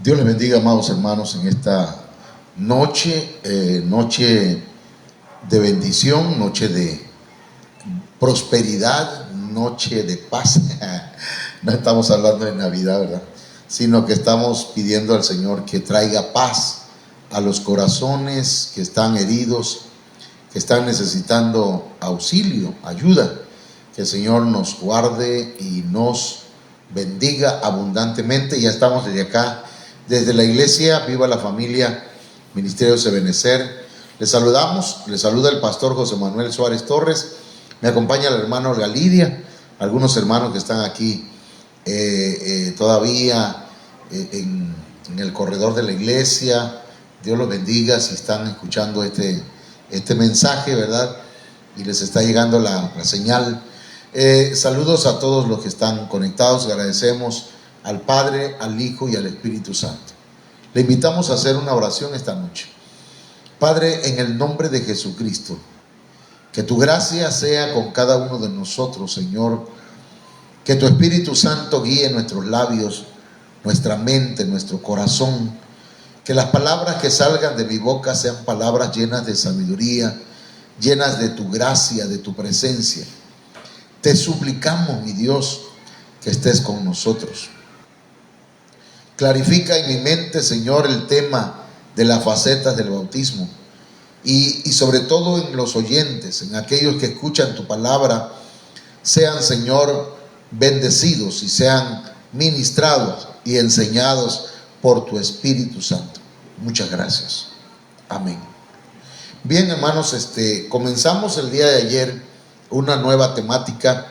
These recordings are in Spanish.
Dios les bendiga, amados hermanos, en esta noche, noche de bendición, noche de prosperidad, noche de paz. No estamos hablando de Navidad, ¿verdad? Sino que estamos pidiendo al Señor que traiga paz a los corazones que están heridos, que están necesitando auxilio, ayuda. Que el Señor nos guarde y nos bendiga abundantemente. Ya estamos desde acá, desde la iglesia Viva la Familia, Ministerio Ebenecer. Les saludamos, les saluda el pastor José Manuel Suárez Torres. Me acompaña el hermano Olga Lidia, algunos hermanos que están aquí todavía en el corredor de la iglesia. Dios los bendiga si están escuchando este mensaje, ¿verdad? Y les está llegando la señal. Saludos a todos los que están conectados. Agradecemos al Padre, al Hijo y al Espíritu Santo. Le invitamos a hacer una oración esta noche. Padre, en el nombre de Jesucristo, que tu gracia sea con cada uno de nosotros, Señor. Que tu Espíritu Santo guíe nuestros labios, nuestra mente, nuestro corazón. Que las palabras que salgan de mi boca sean palabras llenas de sabiduría, llenas de tu gracia, de tu presencia. Te suplicamos, mi Dios, que estés con nosotros. Clarifica en mi mente, Señor, el tema de las facetas del bautismo. Y sobre todo en los oyentes, en aquellos que escuchan tu palabra, sean, Señor, bendecidos y sean ministrados y enseñados por tu Espíritu Santo. Muchas gracias. Amén. Bien, hermanos, comenzamos el día de ayer una nueva temática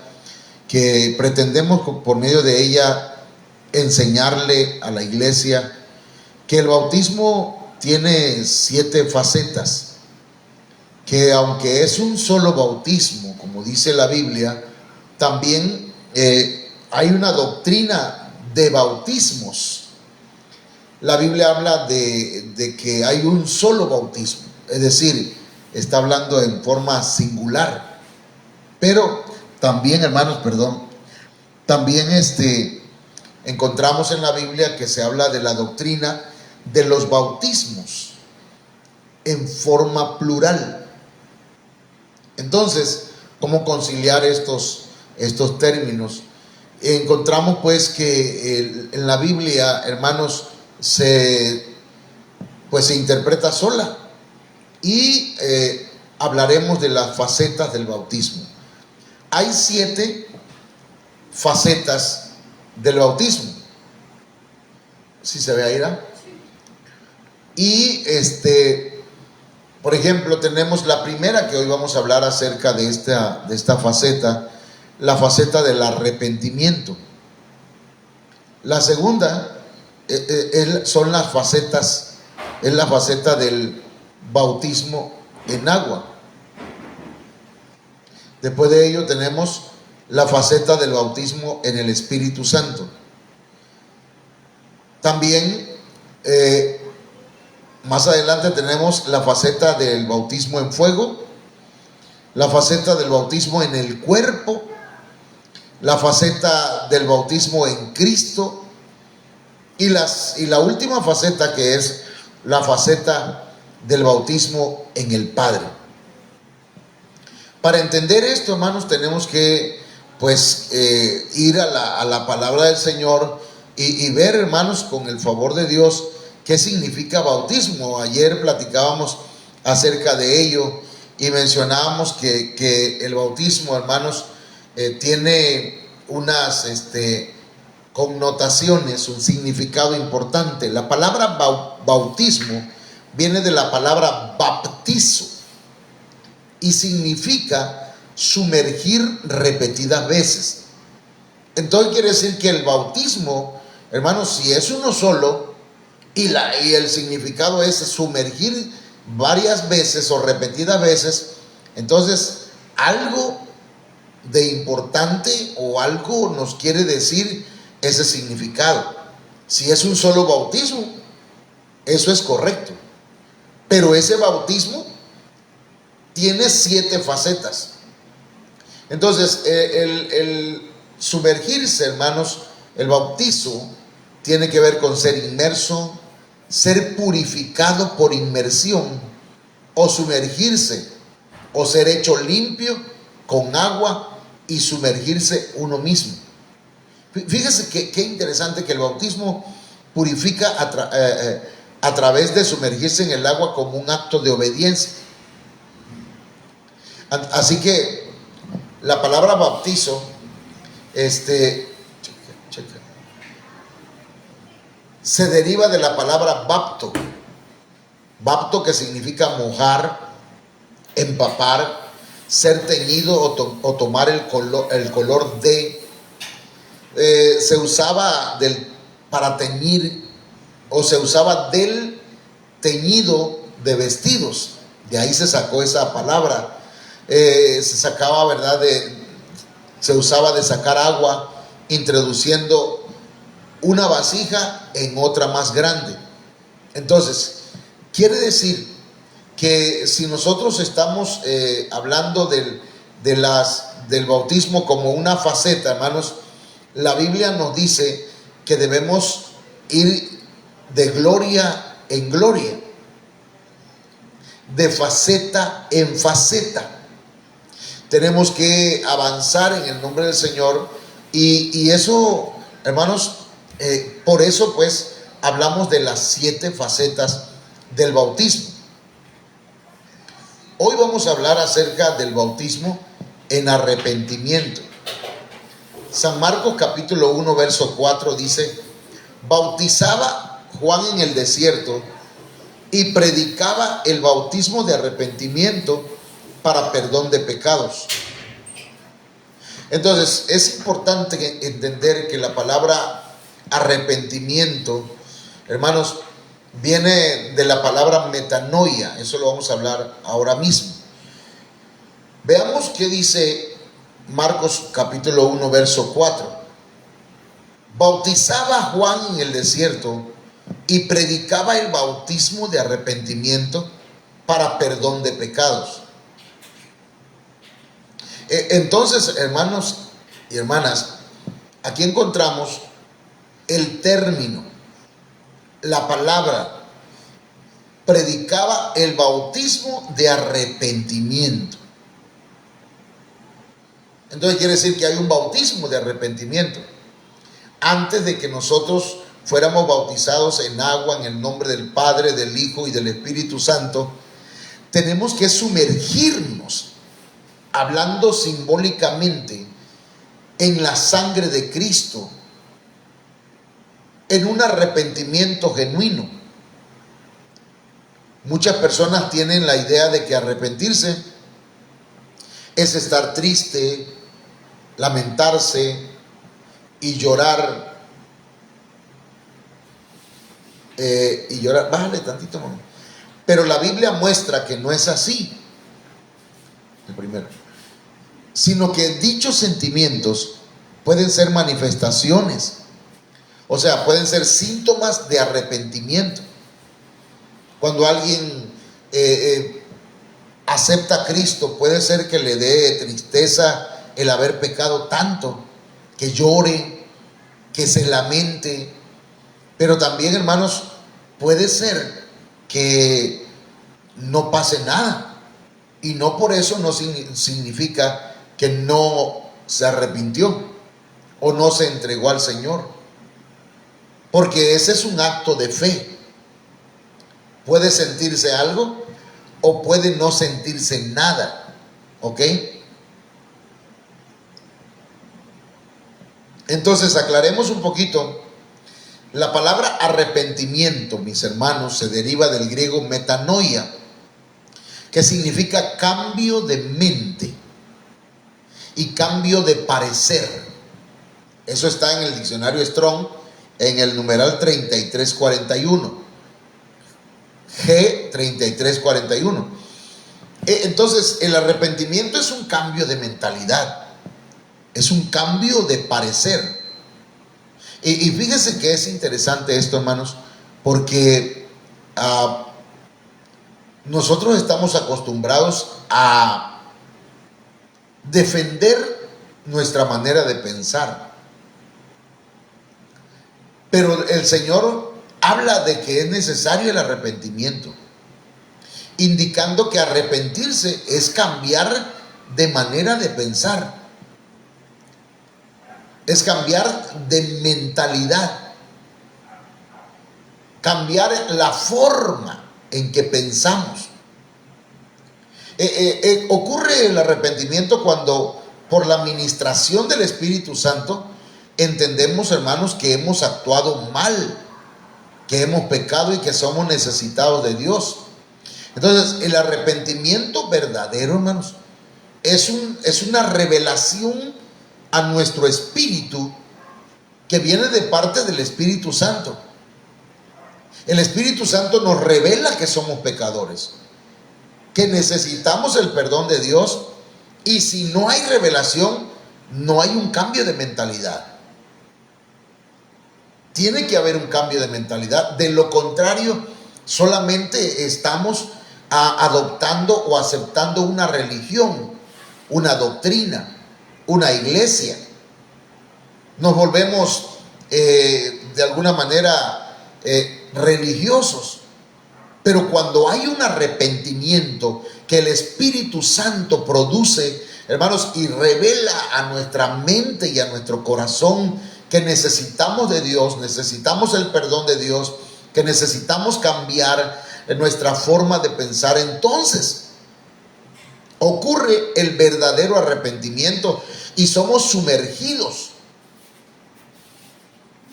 que pretendemos por medio de ella enseñarle a la iglesia que el bautismo tiene 7 facetas, que aunque es un solo bautismo, como dice la Biblia, también hay una doctrina de bautismos. La Biblia habla de que hay un solo bautismo, es decir, está hablando en forma singular. Pero también, hermanos, también encontramos en la Biblia que se habla de la doctrina de los bautismos en forma plural. Entonces, ¿cómo conciliar estos términos? Encontramos pues que en la Biblia, hermanos, se interpreta sola, y hablaremos de las facetas del bautismo. Hay 7 facetas del bautismo. ¿Sí se ve ahí, ¿no? Y por ejemplo, tenemos la primera, que hoy vamos a hablar acerca de esta faceta, la faceta del arrepentimiento. La segunda es la faceta del bautismo en agua. Después de ello tenemos la faceta del bautismo en el Espíritu Santo. También más adelante tenemos la faceta del bautismo en fuego, la faceta del bautismo en el cuerpo, la faceta del bautismo en Cristo y la última faceta, que es la faceta del bautismo en el Padre. Para entender esto, hermanos, tenemos que ir a la palabra del Señor y ver, hermanos, con el favor de Dios, qué significa bautismo. Ayer platicábamos acerca de ello y mencionábamos que el bautismo, hermanos, tiene unas connotaciones, un significado importante. La palabra bautismo viene de la palabra baptizo y significa sumergir repetidas veces. Entonces quiere decir que el bautismo, hermanos, si es uno solo y el significado es sumergir varias veces o repetidas veces, entonces algo de importante o algo nos quiere decir ese significado. Si es un solo bautismo, eso es correcto, pero ese bautismo tiene 7 facetas. Entonces el sumergirse, hermanos, El bautizo tiene que ver con ser inmerso, ser purificado por inmersión, o sumergirse, o ser hecho limpio con agua y sumergirse uno mismo. Fíjese qué interesante que el bautismo purifica a través de sumergirse en el agua como un acto de obediencia. Así que la palabra bautizo, se deriva de la palabra bapto. Bapto, que significa mojar, empapar, ser teñido o tomar el color de. Se usaba para teñir, o se usaba del teñido de vestidos. De ahí se sacó esa palabra. Se sacaba, ¿verdad? Se usaba de sacar agua introduciendo una vasija en otra más grande. Entonces, quiere decir que si nosotros estamos hablando del bautismo como una faceta, hermanos, la Biblia nos dice que debemos ir de gloria en gloria, de faceta en faceta. Tenemos que avanzar en el nombre del Señor, y eso, hermanos, por eso pues hablamos de las 7 facetas del bautismo. Hoy vamos a hablar acerca del bautismo en arrepentimiento. San Marcos capítulo 1 verso 4 dice: bautizaba Juan en el desierto y predicaba el bautismo de arrepentimiento para perdón de pecados. Entonces es importante entender que la palabra arrepentimiento, hermanos, viene de la palabra metanoia. Eso lo vamos a hablar ahora mismo. Veamos qué dice Marcos capítulo 1 verso 4. Bautizaba Juan en el desierto y predicaba el bautismo de arrepentimiento para perdón de pecados. Entonces, hermanos y hermanas, aquí encontramos el término, la palabra, predicaba el bautismo de arrepentimiento. Entonces quiere decir que hay un bautismo de arrepentimiento. Antes de que nosotros fuéramos bautizados en agua en el nombre del Padre, del Hijo y del Espíritu Santo, tenemos que sumergirnos, hablando simbólicamente, en la sangre de Cristo, en un arrepentimiento genuino. Muchas personas tienen la idea de que arrepentirse es estar triste, lamentarse y llorar. Bájale tantito, mamá. Pero la Biblia muestra que no es así. El primero. Sino que dichos sentimientos pueden ser manifestaciones, o sea, pueden ser síntomas de arrepentimiento. Cuando alguien acepta a Cristo, puede ser que le dé tristeza el haber pecado tanto, que llore, que se lamente. Pero también, hermanos, puede ser que no pase nada, y no por eso no significa que no se arrepintió o no se entregó al Señor, porque ese es un acto de fe. Puede sentirse algo o puede no sentirse nada, ¿ok? Entonces aclaremos un poquito. La palabra arrepentimiento, mis hermanos, se deriva del griego metanoia, que significa cambio de mente y cambio de parecer. Eso está en el diccionario Strong, en el numeral 3341. G3341. Entonces, el arrepentimiento es un cambio de mentalidad, es un cambio de parecer. Y fíjense que es interesante esto, hermanos, porque nosotros estamos acostumbrados a defender nuestra manera de pensar. Pero el Señor habla de que es necesario el arrepentimiento, indicando que arrepentirse es cambiar de manera de pensar, es cambiar de mentalidad, cambiar la forma en que pensamos. Ocurre el arrepentimiento cuando, por la administración del Espíritu Santo, entendemos, hermanos, que hemos actuado mal, que hemos pecado y que somos necesitados de Dios. Entonces, el arrepentimiento verdadero, hermanos, es una revelación a nuestro espíritu que viene de parte del Espíritu Santo. El Espíritu Santo nos revela que somos pecadores, que necesitamos el perdón de Dios, y si no hay revelación, no hay un cambio de mentalidad. Tiene que haber un cambio de mentalidad. De lo contrario, solamente estamos adoptando o aceptando una religión, una doctrina, una iglesia. Nos volvemos de alguna manera religiosos. Pero cuando hay un arrepentimiento que el Espíritu Santo produce, hermanos, y revela a nuestra mente y a nuestro corazón que necesitamos de Dios, necesitamos el perdón de Dios, que necesitamos cambiar nuestra forma de pensar, entonces ocurre el verdadero arrepentimiento y somos sumergidos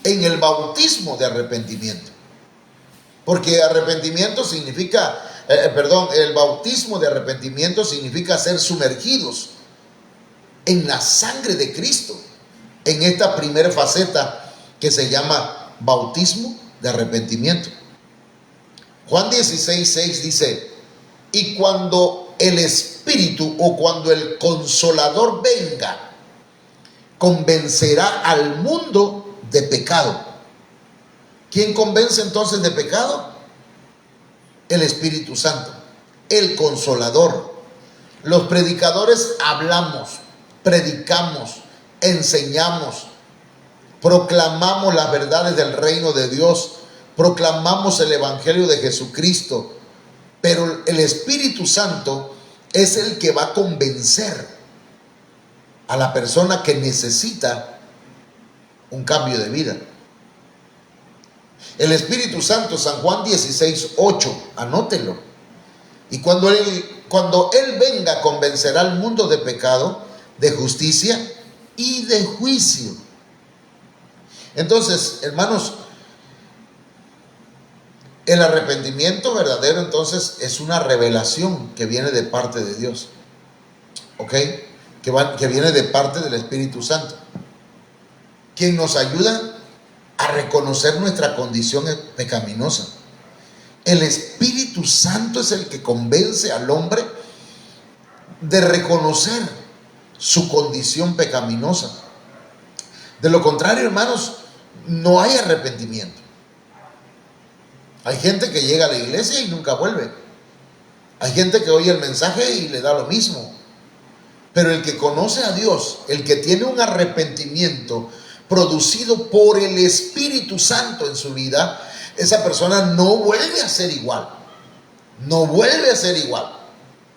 en el bautismo de arrepentimiento. Porque arrepentimiento significa, el bautismo de arrepentimiento significa ser sumergidos en la sangre de Cristo, en esta primera faceta que se llama bautismo de arrepentimiento. Juan 16:6 dice: y cuando el Espíritu, o cuando el Consolador venga, convencerá al mundo de pecado. ¿Quién convence entonces de pecado? El Espíritu Santo, el Consolador. Los predicadores hablamos, predicamos, enseñamos, proclamamos las verdades del reino de Dios, proclamamos el Evangelio de Jesucristo, pero el Espíritu Santo es el que va a convencer a la persona que necesita un cambio de vida. El Espíritu Santo, San Juan 16:8, anótelo. Y cuando Él venga, convencerá al mundo de pecado, de justicia y de juicio. Entonces, hermanos, el arrepentimiento verdadero entonces es una revelación que viene de parte de Dios, ¿ok? Que viene de parte del Espíritu Santo, quien nos ayuda a reconocer nuestra condición pecaminosa. El Espíritu Santo es el que convence al hombre de reconocer su condición pecaminosa. De lo contrario, hermanos, no hay arrepentimiento. Hay gente que llega a la iglesia y nunca vuelve. Hay gente que oye el mensaje y le da lo mismo. Pero el que conoce a Dios, el que tiene un arrepentimiento producido por el Espíritu Santo en su vida, esa persona no vuelve a ser igual. No vuelve a ser igual.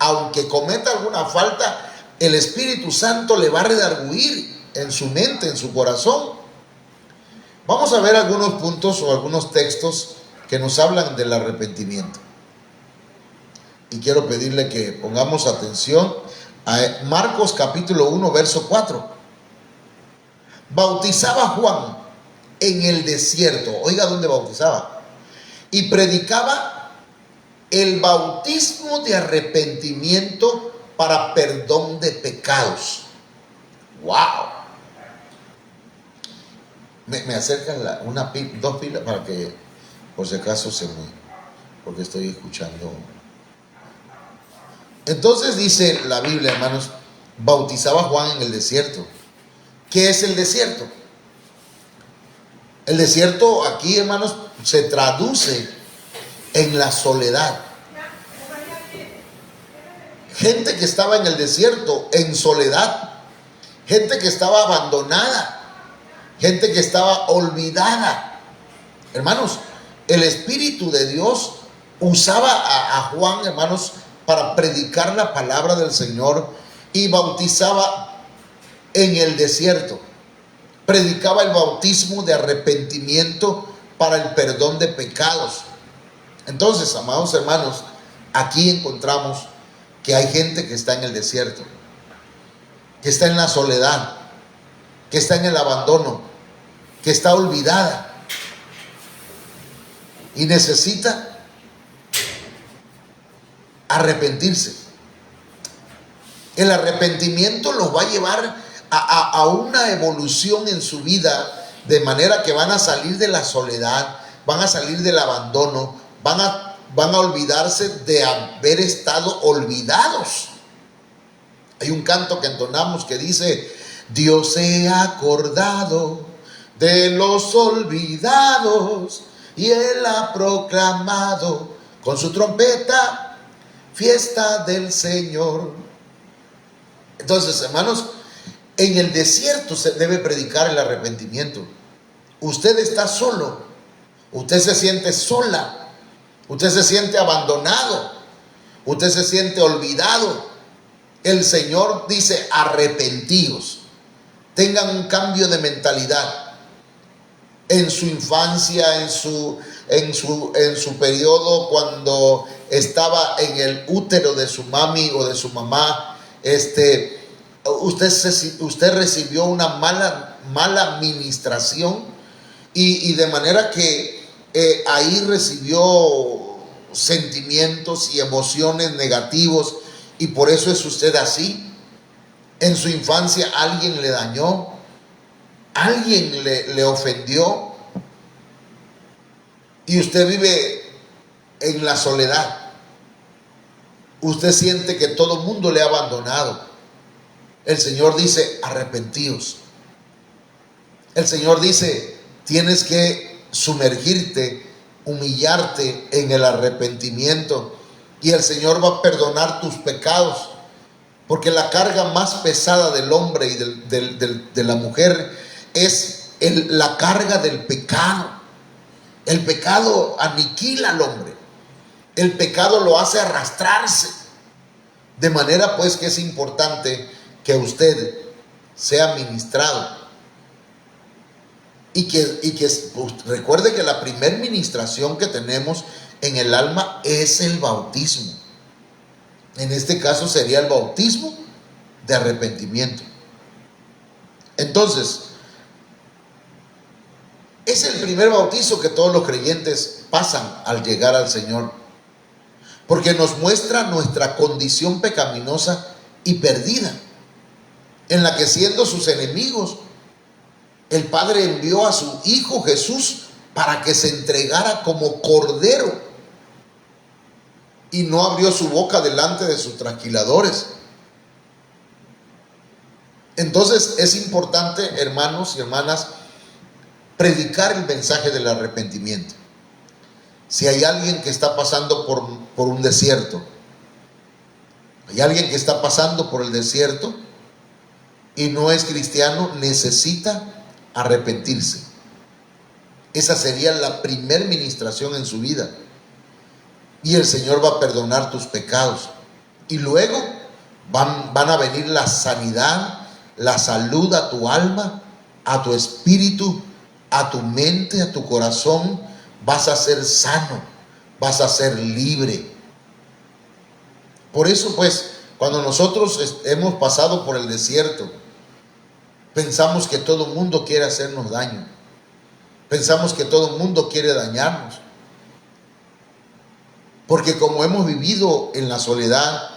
Aunque cometa alguna falta, el Espíritu Santo le va a redarguir en su mente, en su corazón. Vamos a ver algunos puntos o algunos textos que nos hablan del arrepentimiento. Y quiero pedirle que pongamos atención a Marcos capítulo 1, verso 4. Bautizaba Juan en el desierto. Oiga, ¿dónde bautizaba? Y predicaba el bautismo de arrepentimiento para perdón de pecados. ¡Wow! Me acercan dos pilas para que, por si acaso, porque estoy escuchando. Entonces dice la Biblia, hermanos, bautizaba Juan en el desierto. ¿Qué es el desierto? El desierto aquí, hermanos, se traduce en la soledad. Gente que estaba en el desierto en soledad, gente que estaba abandonada, gente que estaba olvidada, Hermanos, el Espíritu de Dios usaba a Juan, hermanos, para predicar la palabra del Señor, y bautizaba en el desierto. Predicaba el bautismo de arrepentimiento para el perdón de pecados. Entonces, amados hermanos, aquí encontramos que hay gente que está en el desierto, que está en la soledad, que está en el abandono, que está olvidada y necesita arrepentirse. El arrepentimiento los va a llevar a una evolución en su vida, de manera que van a salir de la soledad, van a salir del abandono, van a olvidarse de haber estado olvidados. Hay un canto que entonamos que dice: Dios se ha acordado de los olvidados y Él ha proclamado con su trompeta fiesta del Señor. Entonces, hermanos, en el desierto se debe predicar el arrepentimiento. Usted está solo, usted se siente sola, usted se siente abandonado, usted se siente olvidado. El Señor dice: arrepentíos, tengan un cambio de mentalidad. En su infancia, en su periodo, cuando estaba en el útero de su mami o de su mamá, usted recibió una mala administración, y de manera que ahí recibió sentimientos y emociones negativos, y por eso es usted así. En su infancia alguien le dañó, alguien le ofendió, y usted vive en la soledad. Usted siente que todo el mundo le ha abandonado. El Señor dice: arrepentíos. El Señor dice: tienes que sumergirte, humillarte en el arrepentimiento, y el Señor va a perdonar tus pecados. Porque la carga más pesada del hombre y de la mujer es la carga del pecado. El pecado aniquila al hombre. El pecado lo hace arrastrarse. De manera pues que es importante que usted sea ministrado. Y que recuerde que la primer ministración que tenemos en el alma es el bautismo. En este caso sería el bautismo de arrepentimiento. Entonces, es el primer bautizo que todos los creyentes pasan al llegar al Señor, porque nos muestra nuestra condición pecaminosa y perdida, en la que, siendo sus enemigos, el Padre envió a su Hijo Jesús para que se entregara como cordero, y no abrió su boca delante de sus trasquiladores. Entonces es importante, hermanos y hermanas, predicar el mensaje del arrepentimiento. Si hay alguien que está pasando por un desierto, hay alguien que está pasando por el desierto y no es cristiano, necesita arrepentirse. Esa sería la primer ministración en su vida. Y el Señor va a perdonar tus pecados. Y luego van a venir la sanidad, la salud a tu alma, a tu espíritu, a tu mente, a tu corazón. Vas a ser sano, vas a ser libre. Por eso pues, cuando nosotros hemos pasado por el desierto, pensamos que todo el mundo quiere hacernos daño. Pensamos que todo el mundo quiere dañarnos. Porque como hemos vivido en la soledad,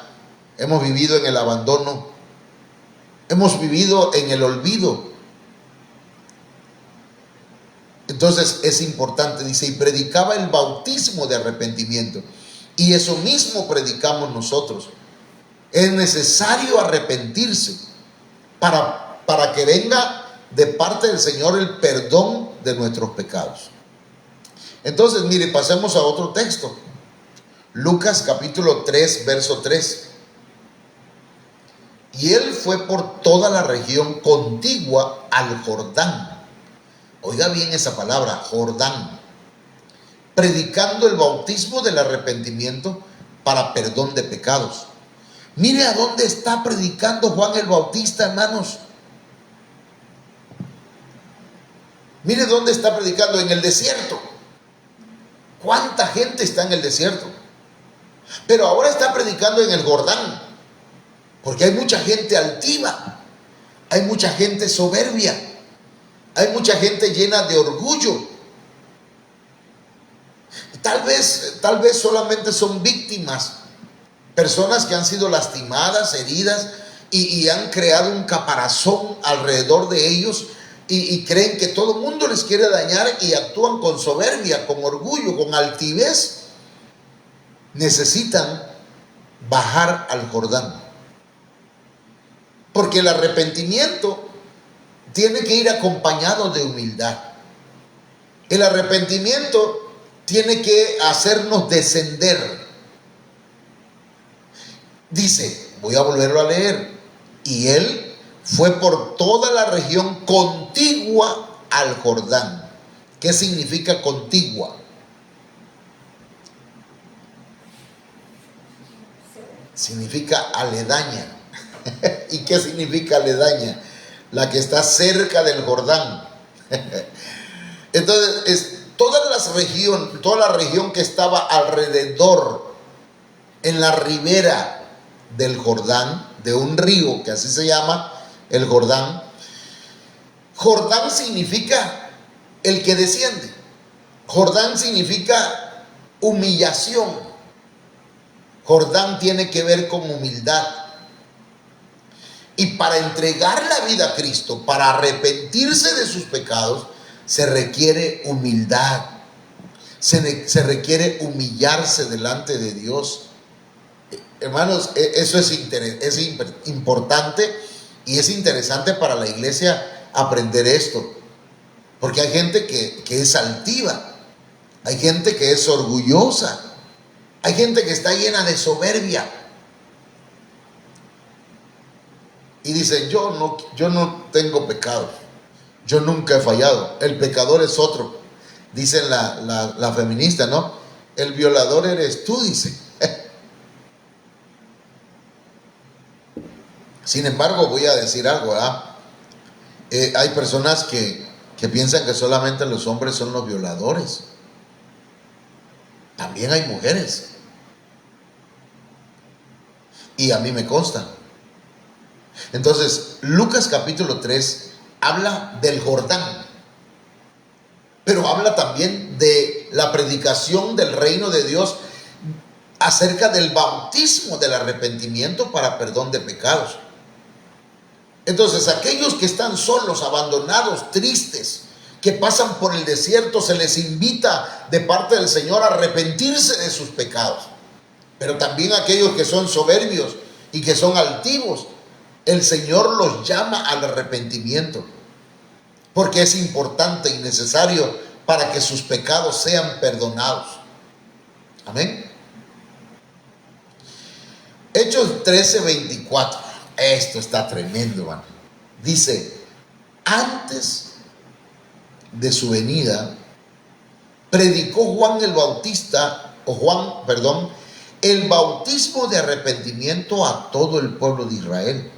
hemos vivido en el abandono, hemos vivido en el olvido. Entonces es importante, dice, y predicaba el bautismo de arrepentimiento. Y eso mismo predicamos nosotros. Es necesario arrepentirse para que venga de parte del Señor el perdón de nuestros pecados. Entonces, mire, pasemos a otro texto. Lucas capítulo 3, verso 3. Y él fue por toda la región contigua al Jordán. Oiga bien esa palabra, Jordán. predicando el bautismo del arrepentimiento para perdón de pecados. Mire a dónde está predicando Juan el Bautista, hermanos. Mire dónde está predicando: en el desierto. ¿Cuánta gente está en el desierto? Pero ahora está predicando en el Jordán, porque hay mucha gente altiva, hay mucha gente soberbia, hay mucha gente llena de orgullo. Tal vez solamente son víctimas, personas que han sido lastimadas, heridas, y han creado un caparazón alrededor de ellos, y creen que todo el mundo les quiere dañar, y actúan con soberbia, con orgullo, con altivez. Necesitan bajar al Jordán, porque el arrepentimiento tiene que ir acompañado de humildad. El arrepentimiento tiene que hacernos descender. Dice, voy a volverlo a leer: y él fue por toda la región contigua al Jordán. ¿Qué significa contigua? Significa aledaña. ¿Y qué significa aledaña? La que está cerca del Jordán. Entonces, toda la región que estaba alrededor, en la ribera del Jordán, de un río que así se llama, el Jordán. Jordán significa el que desciende. Jordán significa humillación. Jordán tiene que ver con humildad. Y para entregar la vida a Cristo, para arrepentirse de sus pecados, se requiere humildad. Se requiere humillarse delante de Dios. Hermanos, eso es importante, y es interesante para la iglesia aprender esto. Porque hay gente que es altiva, hay gente que es orgullosa, hay gente que está llena de soberbia. Y dice, yo no tengo pecado, yo nunca he fallado, el pecador es otro. Dicen la feminista, ¿no? El violador eres tú, dice. Sin embargo, voy a decir algo, ¿verdad? Hay personas que piensan que solamente los hombres son los violadores. También hay mujeres. Y a mí me consta. Entonces, Lucas capítulo 3 habla del Jordán, pero habla también de la predicación del reino de Dios, acerca del bautismo del arrepentimiento para perdón de pecados. Entonces, aquellos que están solos, abandonados, tristes, que pasan por el desierto, se les invita de parte del Señor a arrepentirse de sus pecados. Pero también aquellos que son soberbios y que son altivos, el Señor los llama al arrepentimiento, porque es importante y necesario para que sus pecados sean perdonados. Amén. Hechos 13:24. Esto está tremendo, hermano. Dice, antes de su venida, predicó el bautismo de arrepentimiento a todo el pueblo de Israel.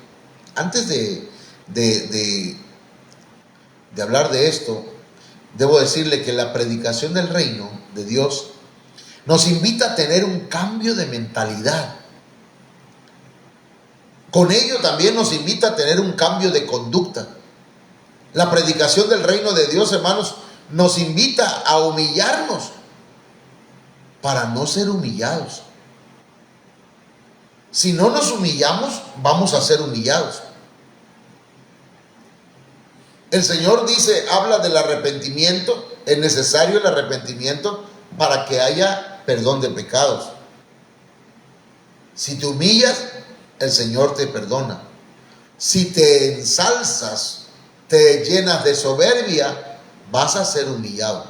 Antes de hablar de esto, debo decirle que la predicación del reino de Dios nos invita a tener un cambio de mentalidad. Con ello también nos invita a tener un cambio de conducta. La predicación del reino de Dios, hermanos, nos invita a humillarnos para no ser humillados. Si no nos humillamos, vamos a ser humillados. El Señor dice, habla del arrepentimiento. Es necesario el arrepentimiento para que haya perdón de pecados. Si te humillas, el Señor te perdona. Si te ensalzas, te llenas de soberbia, vas a ser humillado.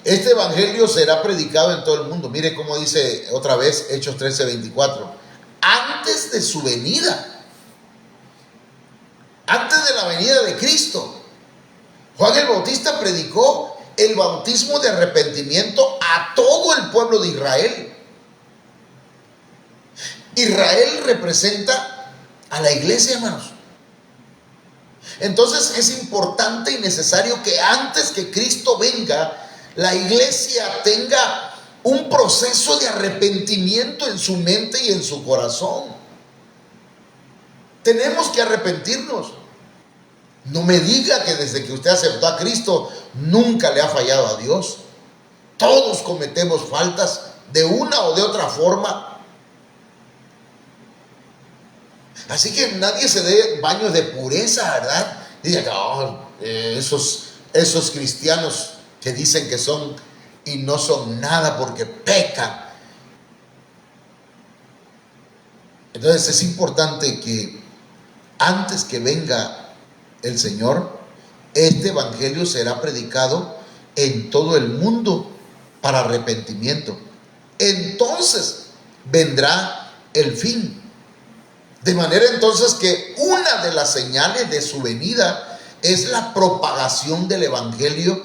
Este evangelio será predicado en todo el mundo. Mire cómo dice otra vez Hechos 13:24. Antes de su venida, antes de la venida de Cristo, Juan el Bautista predicó el bautismo de arrepentimiento a todo el pueblo de Israel. Israel representa a la iglesia, hermanos. Entonces es importante y necesario que antes que Cristo venga, la iglesia tenga un proceso de arrepentimiento en su mente y en su corazón. Tenemos que arrepentirnos. No me diga que desde que usted aceptó a Cristo nunca le ha fallado a Dios. Todos cometemos faltas de una o de otra forma. Así que nadie se dé baños de pureza, ¿verdad? Y diga, no, esos cristianos que dicen que son y no son nada porque pecan. Entonces es importante que antes que venga el Señor, este evangelio será predicado en todo el mundo para arrepentimiento. Entonces vendrá el fin. De manera entonces que una de las señales de su venida es la propagación del evangelio,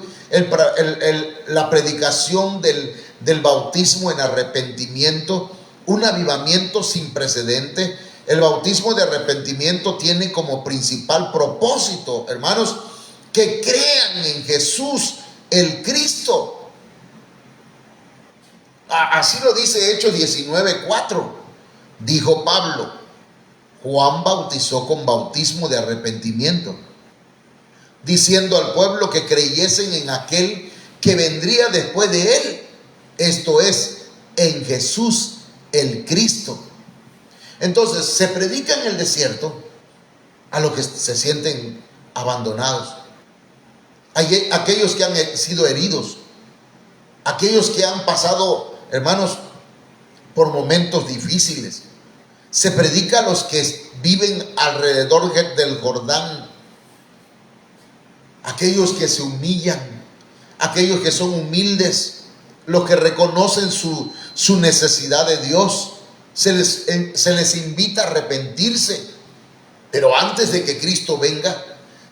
la predicación del bautismo en arrepentimiento, un avivamiento sin precedente. El bautismo de arrepentimiento tiene como principal propósito, hermanos, que crean en Jesús el Cristo. Así lo dice Hechos 19:4. Dijo Pablo: Juan bautizó con bautismo de arrepentimiento, diciendo al pueblo que creyesen en aquel que vendría después de él, esto es, en Jesús el Cristo. Entonces se predica en el desierto a los que se sienten abandonados, aquellos que han sido heridos, aquellos que han pasado, hermanos, por momentos difíciles. Se predica a los que viven alrededor del Jordán, aquellos que se humillan, aquellos que son humildes, los que reconocen su necesidad de Dios. Se les invita a arrepentirse. Pero antes de que Cristo venga,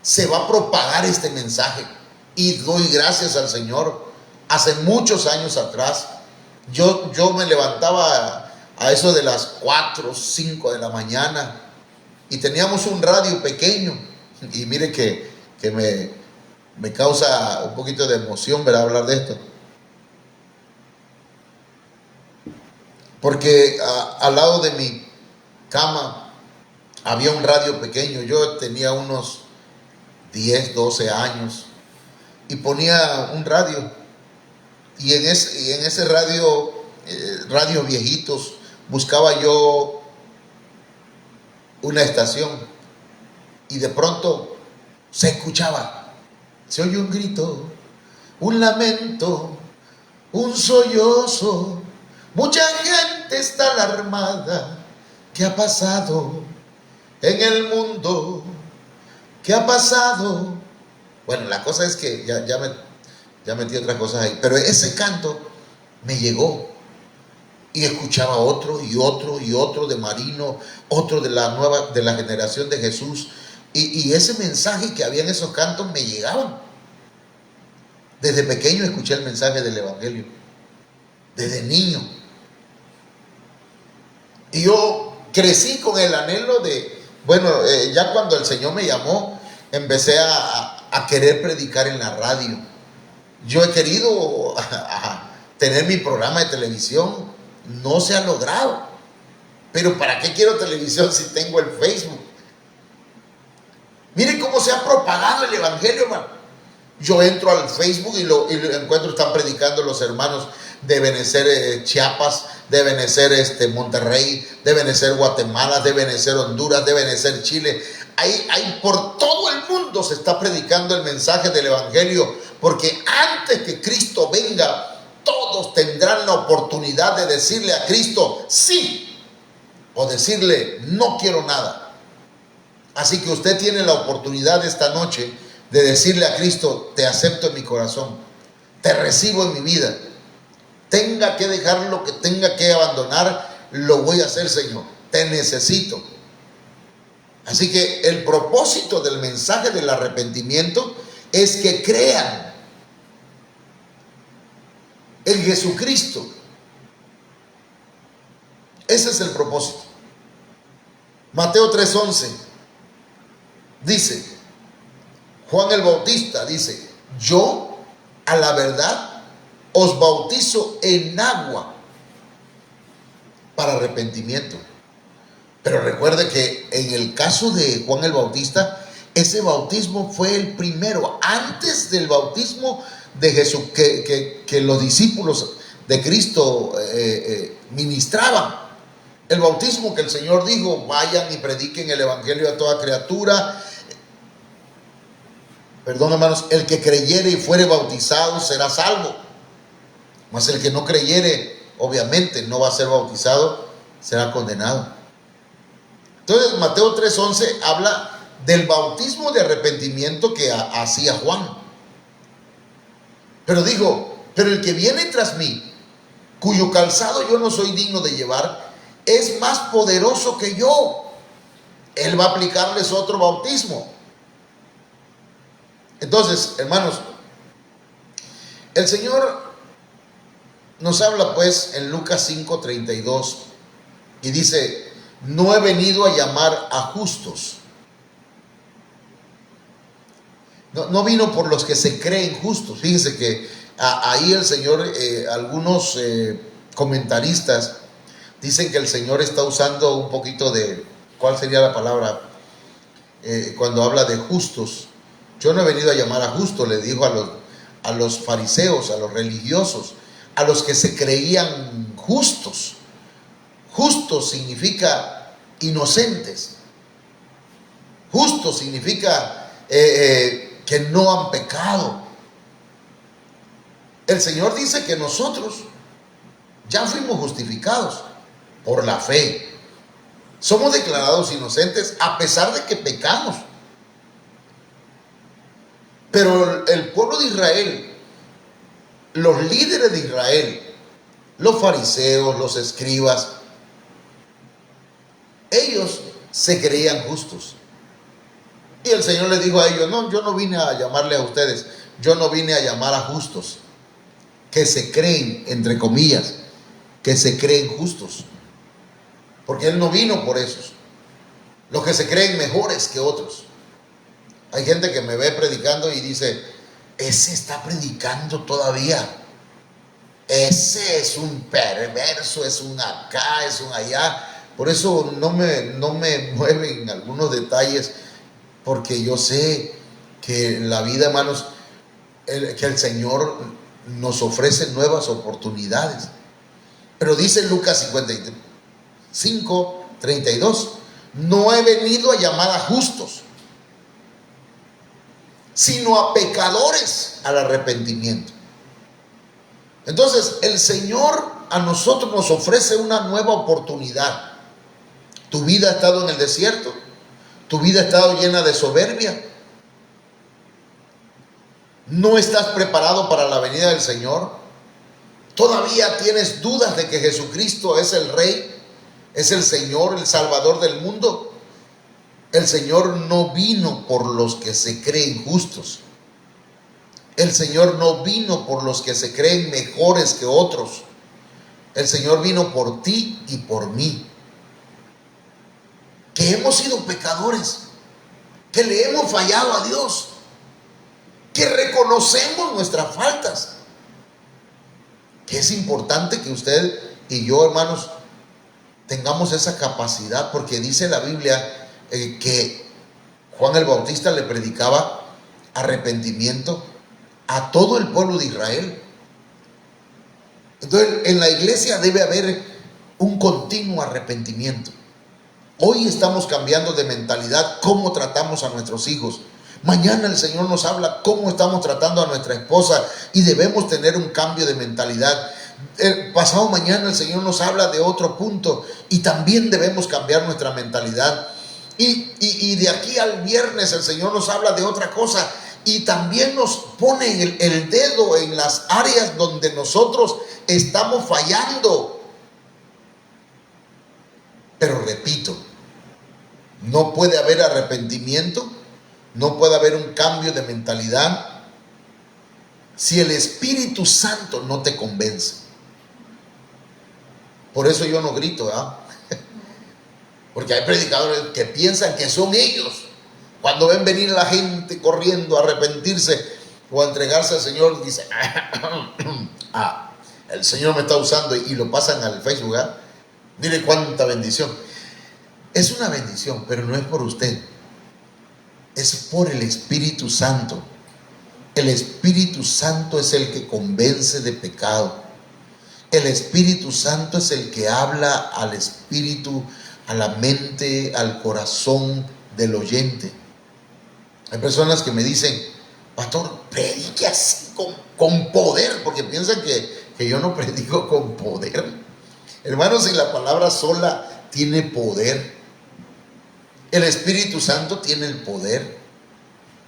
se va a propagar este mensaje. Y doy gracias al Señor. Hace muchos años atrás, yo me levantaba a eso de las 4 o 5 de la mañana y teníamos un radio pequeño. Y mire que me causa un poquito de emoción, ¿verdad?, hablar de esto. Porque al lado de mi cama había un radio pequeño. Yo tenía unos 10, 12 años y ponía un radio. Y en ese radio, radios viejitos, buscaba yo una estación y de pronto se escuchaba, se oye un grito, un lamento, un sollozo. Mucha gente está alarmada. ¿Qué ha pasado en el mundo? ¿Qué ha pasado? Bueno, la cosa es que ya metí otras cosas ahí, pero ese canto me llegó y escuchaba otro y otro y otro de Marino, otro de la generación de Jesús, y ese mensaje que había en esos cantos me llegaban. Desde pequeño escuché el mensaje del evangelio, desde niño. Y yo crecí con el anhelo de, ya cuando el Señor me llamó, empecé a querer predicar en la radio. Yo he querido tener mi programa de televisión, no se ha logrado. Pero ¿para qué quiero televisión si tengo el Facebook? Miren cómo se ha propagado el evangelio, hermano. Yo entro al Facebook y lo encuentro, están predicando los hermanos de Benecer, Chiapas, de Benecer, Monterrey, de Benecer, Guatemala, de Benecer, Honduras, de Benecer, Chile. Hay por todo el mundo se está predicando el mensaje del evangelio, porque antes que Cristo venga, todos tendrán la oportunidad de decirle a Cristo sí, o decirle no quiero nada. Así que usted tiene la oportunidad esta noche de decirle a Cristo: te acepto en mi corazón, te recibo en mi vida. Tenga que dejar lo que tenga que abandonar, lo voy a hacer, Señor, te necesito. Así que el propósito del mensaje del arrepentimiento es que crean en Jesucristo. Ese es el propósito. Mateo 3:11 dice, Juan el Bautista dice, yo a la verdad os bautizo en agua para arrepentimiento. Pero recuerde que en el caso de Juan el Bautista, ese bautismo fue el primero, antes del bautismo de Jesús, que los discípulos de Cristo ministraban. El bautismo que el Señor dijo, vayan y prediquen el evangelio a toda criatura. Perdón, hermanos, el que creyere y fuere bautizado será salvo. Mas el que no creyere, obviamente no va a ser bautizado, será condenado. Entonces Mateo 3:11 habla del bautismo de arrepentimiento que hacía Juan. Pero dijo, pero el que viene tras mí, cuyo calzado yo no soy digno de llevar, es más poderoso que yo. Él va a aplicarles otro bautismo. Entonces, hermanos, el Señor nos habla pues en Lucas 5:32 y dice, no he venido a llamar a justos. No vino por los que se creen justos. Fíjense que ahí el Señor, algunos comentaristas dicen que el Señor está usando un poquito de, ¿cuál sería la palabra? Cuando habla de justos. Yo no he venido a llamar a justos, le dijo a los fariseos, a los religiosos, a los que se creían justos. Justos significa inocentes. Justo significa que no han pecado. El Señor dice que nosotros ya fuimos justificados por la fe. Somos declarados inocentes a pesar de que pecamos. Pero el pueblo de Israel, los líderes de Israel, los fariseos, los escribas, ellos se creían justos. Y el Señor les dijo a ellos, no, yo no vine a llamarle a ustedes, yo no vine a llamar a justos, que se creen, entre comillas, que se creen justos. Porque Él no vino por esos, los que se creen mejores que otros. Hay gente que me ve predicando y dice, ese está predicando todavía, ese es un perverso, es un acá, es un allá. Por eso no me mueven algunos detalles, porque yo sé que la vida, hermanos, que el Señor nos ofrece nuevas oportunidades. Pero dice Lucas 5:32, no he venido a llamar a justos, sino a pecadores al arrepentimiento. Entonces el Señor a nosotros nos ofrece una nueva oportunidad. Tu vida ha estado en el desierto, tu vida ha estado llena de soberbia, no estás preparado para la venida del Señor, todavía tienes dudas de que Jesucristo es el Rey, es el Señor, el Salvador del mundo. El Señor no vino por los que se creen justos. El Señor no vino por los que se creen mejores que otros. El Señor vino por ti y por mí, que hemos sido pecadores, que le hemos fallado a Dios, que reconocemos nuestras faltas. Que es importante que usted y yo, hermanos, tengamos esa capacidad, porque dice la Biblia que Juan el Bautista le predicaba arrepentimiento a todo el pueblo de Israel. Entonces en la iglesia debe haber un continuo arrepentimiento. Hoy estamos cambiando de mentalidad, cómo tratamos a nuestros hijos. Mañana el Señor nos habla cómo estamos tratando a nuestra esposa y debemos tener un cambio de mentalidad. El pasado mañana el Señor nos habla de otro punto y también debemos cambiar nuestra mentalidad. Y de aquí al viernes el Señor nos habla de otra cosa y también nos pone el dedo en las áreas donde nosotros estamos fallando. Pero repito, no puede haber arrepentimiento, no puede haber un cambio de mentalidad si el Espíritu Santo no te convence. Por eso yo no grito, ¿verdad? Porque hay predicadores que piensan que son ellos. Cuando ven venir a la gente corriendo a arrepentirse o a entregarse al Señor, dicen, el Señor me está usando, y lo pasan al Facebook, ¿verdad? Mire cuánta bendición. Es una bendición, pero no es por usted, es por el Espíritu Santo. El Espíritu Santo es el que convence de pecado. El Espíritu Santo es el que habla al espíritu, a la mente, al corazón del oyente. Hay personas que me dicen, pastor, predique así con poder, porque piensan que yo no predico con poder. Hermanos, si la palabra sola tiene poder, el Espíritu Santo tiene el poder.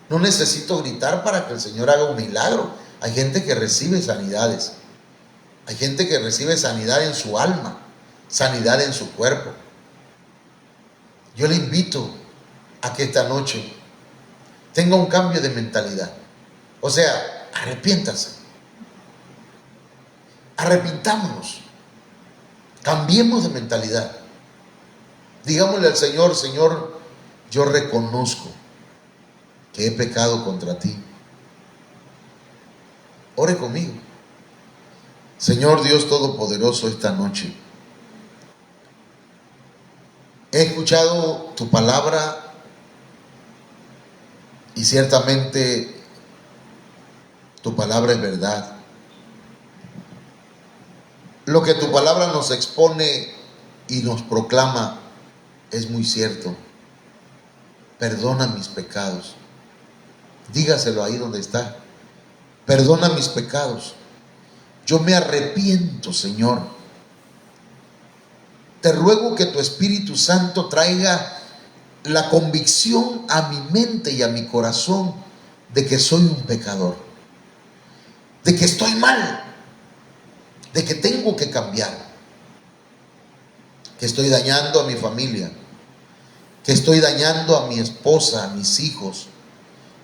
No necesito gritar para que el Señor haga un milagro. Hay gente que recibe sanidades. Hay gente que recibe sanidad en su alma, sanidad en su cuerpo. Yo le invito a que esta noche tenga un cambio de mentalidad. O sea, arrepiéntase. Arrepintámonos. Cambiemos de mentalidad. Digámosle al Señor, Señor, yo reconozco que he pecado contra ti. Ore conmigo. Señor Dios Todopoderoso, esta noche he escuchado tu palabra y ciertamente tu palabra es verdad. Lo que tu palabra nos expone y nos proclama es muy cierto. Perdona mis pecados. Dígaselo ahí donde está. Perdona mis pecados. Yo me arrepiento, Señor. Te ruego que tu Espíritu Santo traiga la convicción a mi mente y a mi corazón de que soy un pecador, de que estoy mal, de que tengo que cambiar, que estoy dañando a mi familia, que estoy dañando a mi esposa, a mis hijos,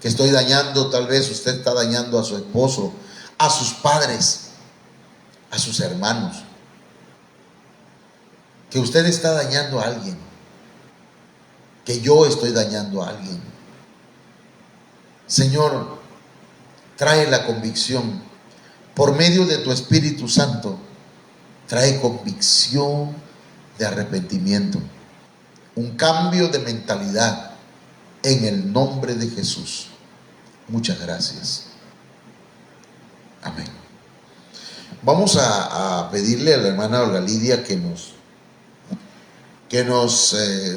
que estoy dañando, tal vez usted está dañando a su esposo, a sus padres, a sus hermanos, que usted está dañando a alguien, que yo estoy dañando a alguien. Señor, trae la convicción por medio de tu Espíritu Santo. Trae convicción de arrepentimiento, un cambio de mentalidad en el nombre de Jesús. Muchas gracias. Amén. Vamos a pedirle a la hermana Olga Lidia que nos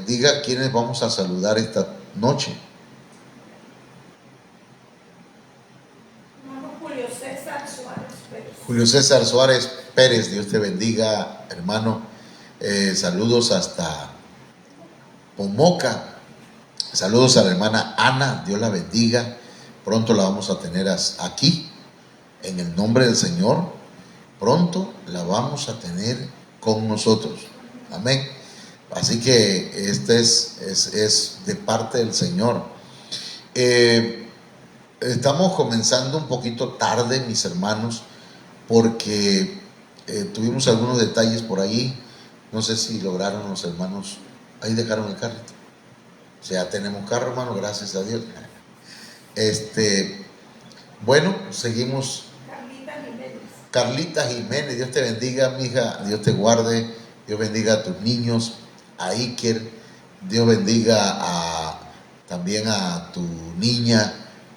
diga quiénes vamos a saludar esta noche. Julio César Suárez Pérez. Julio César Suárez Pérez, Dios te bendiga, hermano. Saludos hasta Pomoca. Saludos a la hermana Ana, Dios la bendiga. Pronto la vamos a tener aquí, en el nombre del Señor. Pronto la vamos a tener con nosotros. Amén. Así que este es de parte del Señor. Estamos comenzando un poquito tarde, mis hermanos, porque tuvimos algunos detalles por ahí. No sé si lograron los hermanos. Ahí dejaron el carrito. O sea, tenemos carro, hermano, gracias a Dios. Bueno, seguimos. Carlita Jiménez, Dios te bendiga, mija, Dios te guarde, Dios bendiga a tus niños, a Iker, Dios bendiga también a tu niña,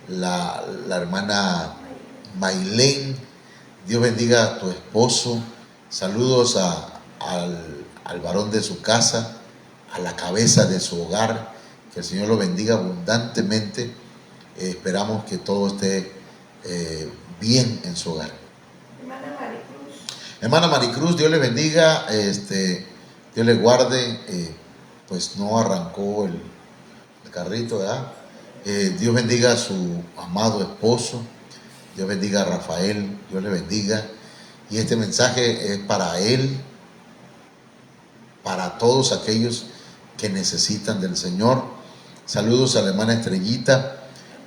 la hermana Maylene, Dios bendiga a tu esposo, saludos al varón de su casa, a la cabeza de su hogar, que el Señor lo bendiga abundantemente. Esperamos que todo esté bien en su hogar. Hermana Maricruz, Dios le bendiga, Dios le guarde, pues no arrancó el carrito, ¿verdad? Dios bendiga a su amado esposo, Dios bendiga a Rafael, Dios le bendiga. Y este mensaje es para él, para todos aquellos que necesitan del Señor. Saludos a la hermana Estrellita,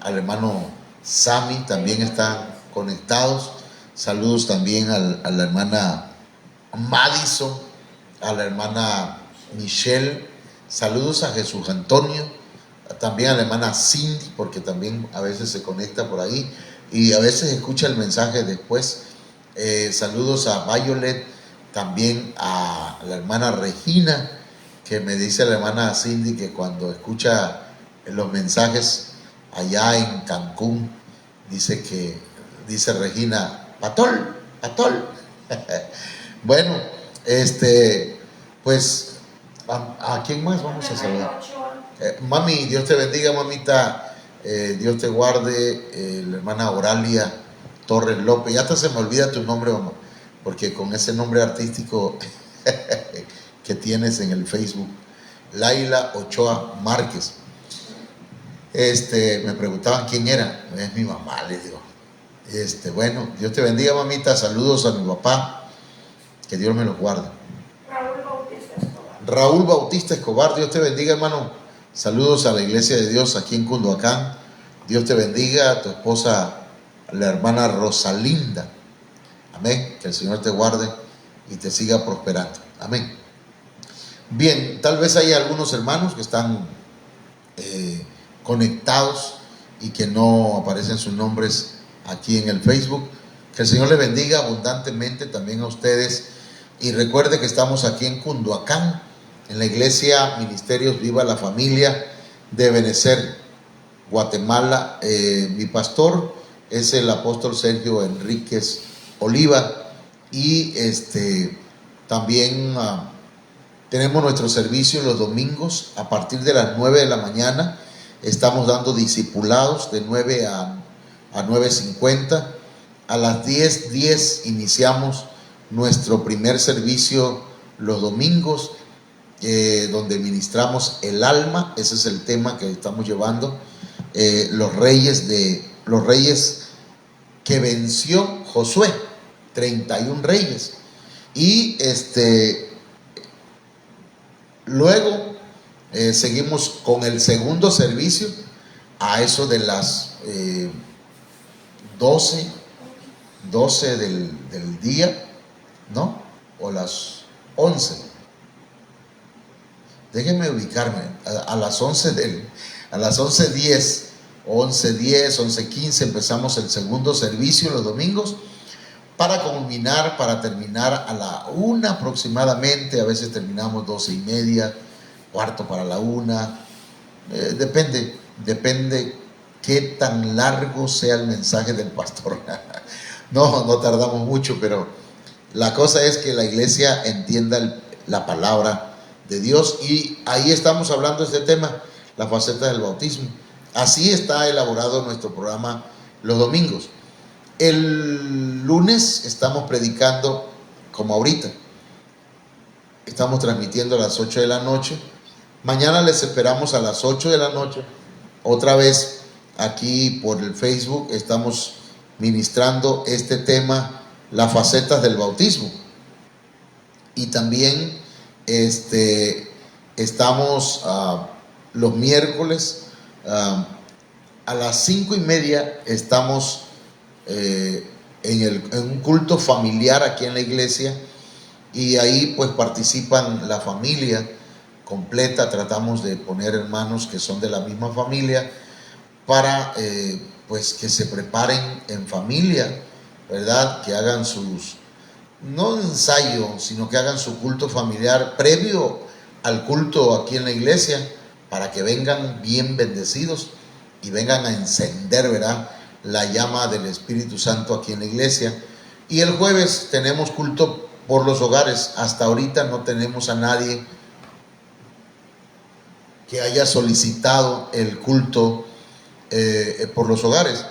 al hermano Sami, también están conectados. Saludos también a la hermana Madison, a la hermana Michelle. Saludos a Jesús Antonio, también a la hermana Cindy, porque también a veces se conecta por ahí y a veces escucha el mensaje después. Saludos a Violet, también a la hermana Regina, que me dice la hermana Cindy que cuando escucha los mensajes allá en Cancún, dice Regina, Patol. Bueno, pues, ¿a quién más vamos a saludar? Mami, Dios te bendiga, mamita. Dios te guarde. La hermana Oralia Torres López. Ya hasta se me olvida tu nombre, mamá, porque con ese nombre artístico que tienes en el Facebook, Laila Ochoa Márquez. Me preguntaban quién era. Es mi mamá, les digo. Bueno, Dios te bendiga, mamita. Saludos a mi papá. Que Dios me los guarde. Raúl Bautista Escobar, Dios te bendiga, hermano. Saludos a la Iglesia de Dios aquí en Cunduacán. Dios te bendiga, a tu esposa, la hermana Rosalinda. Amén. Que el Señor te guarde y te siga prosperando. Amén. Bien, tal vez hay algunos hermanos que están conectados y que no aparecen sus nombres aquí en el Facebook. Que el Señor les bendiga abundantemente también a ustedes. Y recuerde que estamos aquí en Cunduacán, en la iglesia Ministerios Viva la Familia de Benecer, Guatemala. Mi pastor es el apóstol Sergio Enríquez Oliva. Y también tenemos nuestro servicio los domingos a partir de las 9 de la mañana. Estamos dando discipulados de 9 a 9:50. A las 10:10 iniciamos nuestro primer servicio los domingos, donde ministramos el alma. Ese es el tema que estamos llevando, los reyes que venció Josué, 31 reyes. Y luego seguimos con el segundo servicio a eso de las 12 del día, ¿no? O las 11. Déjenme ubicarme. A las 11:10, 11:15 empezamos el segundo servicio los domingos, para terminar a la 1 aproximadamente. A veces terminamos 12:30, cuarto para la 1. Depende qué tan largo sea el mensaje del pastor. No tardamos mucho, pero la cosa es que la iglesia entienda la palabra de Dios. Y ahí estamos hablando de este tema, la faceta del bautismo. Así está elaborado nuestro programa los domingos. El lunes estamos predicando como ahorita. Estamos transmitiendo a las 8 de la noche. Mañana les esperamos a las 8 de la noche. Otra vez aquí por el Facebook estamos ministrando este tema, las facetas del bautismo. Y también estamos los miércoles a las 5:30 estamos en un culto familiar aquí en la iglesia, y ahí pues participan la familia completa. Tratamos de poner hermanos que son de la misma familia para pues que se preparen en familia, ¿verdad? Que hagan no ensayo, sino que hagan su culto familiar previo al culto aquí en la iglesia, para que vengan bien bendecidos y vengan a encender, ¿verdad?, la llama del Espíritu Santo aquí en la iglesia. Y el jueves tenemos culto por los hogares. Hasta ahorita no tenemos a nadie que haya solicitado el culto por los hogares.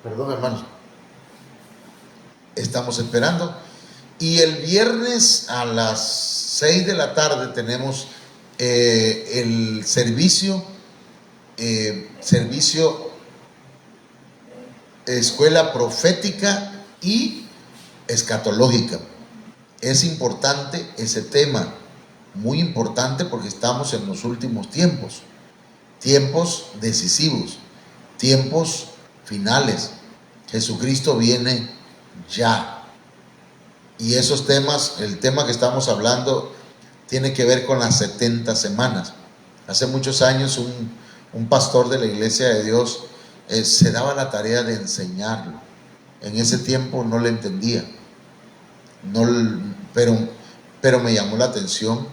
Perdón, hermanos. Estamos esperando. Y el viernes a las 6 de la tarde tenemos el servicio escuela profética y escatológica. Es importante ese tema, muy importante, porque estamos en los últimos tiempos decisivos, tiempos finales. Jesucristo viene ya. Y esos temas, el tema que estamos hablando, tiene que ver con las 70 semanas. Hace muchos años un pastor de la Iglesia de Dios se daba la tarea de enseñarlo. En ese tiempo no le entendía, pero me llamó la atención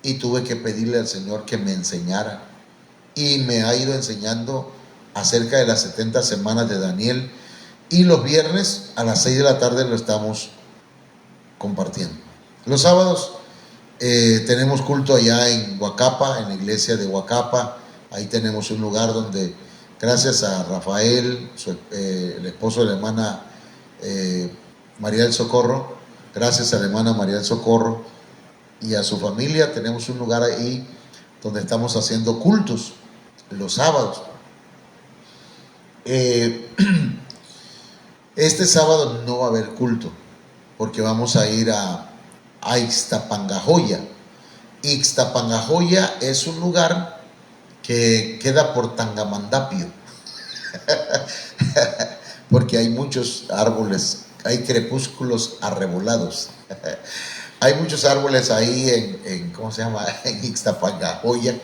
y tuve que pedirle al Señor que me enseñara. Y me ha ido enseñando acerca de las 70 semanas de Daniel. Y los viernes a las 6 de la tarde lo estamos compartiendo. Los sábados tenemos culto allá en Huacapa, en la iglesia de Huacapa. Ahí tenemos un lugar donde, gracias a Rafael, el esposo de la hermana María del Socorro, gracias a la hermana María del Socorro y a su familia, tenemos un lugar ahí donde estamos haciendo cultos los sábados. Este sábado no va a haber culto porque vamos a ir a Ixtapangajoya. Ixtapangajoya es un lugar que queda por Tangamandapio porque hay muchos árboles, hay crepúsculos arrebolados. Hay muchos árboles ahí ¿cómo se llama? En Ixtapangajoya.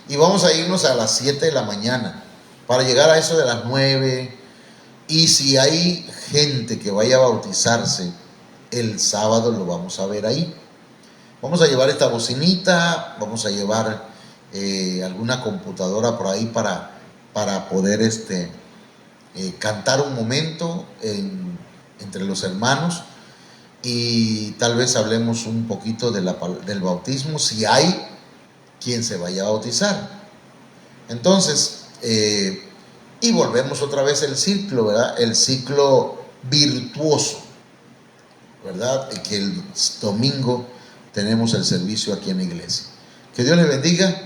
Y vamos a irnos a las 7 de la mañana para llegar a eso de las 9. Y si hay gente que vaya a bautizarse, el sábado lo vamos a ver ahí. Vamos a llevar esta bocinita, vamos a llevar alguna computadora por ahí para poder cantar un momento entre los hermanos, y tal vez hablemos un poquito del bautismo, si hay quien se vaya a bautizar. Entonces, y volvemos otra vez el ciclo, ¿verdad? El ciclo virtuoso, ¿verdad? Y que el domingo tenemos el servicio aquí en la iglesia. Que Dios les bendiga,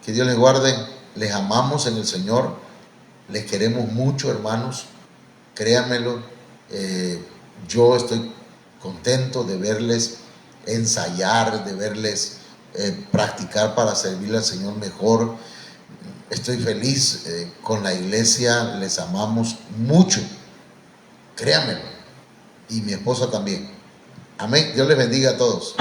que Dios les guarde. Les amamos en el Señor, les queremos mucho, hermanos, créanmelo. Yo estoy contento de verles ensayar, de verles practicar para servirle al Señor mejor. Estoy feliz con la iglesia, les amamos mucho, créanmelo, y mi esposa también. Amén. Dios les bendiga a todos.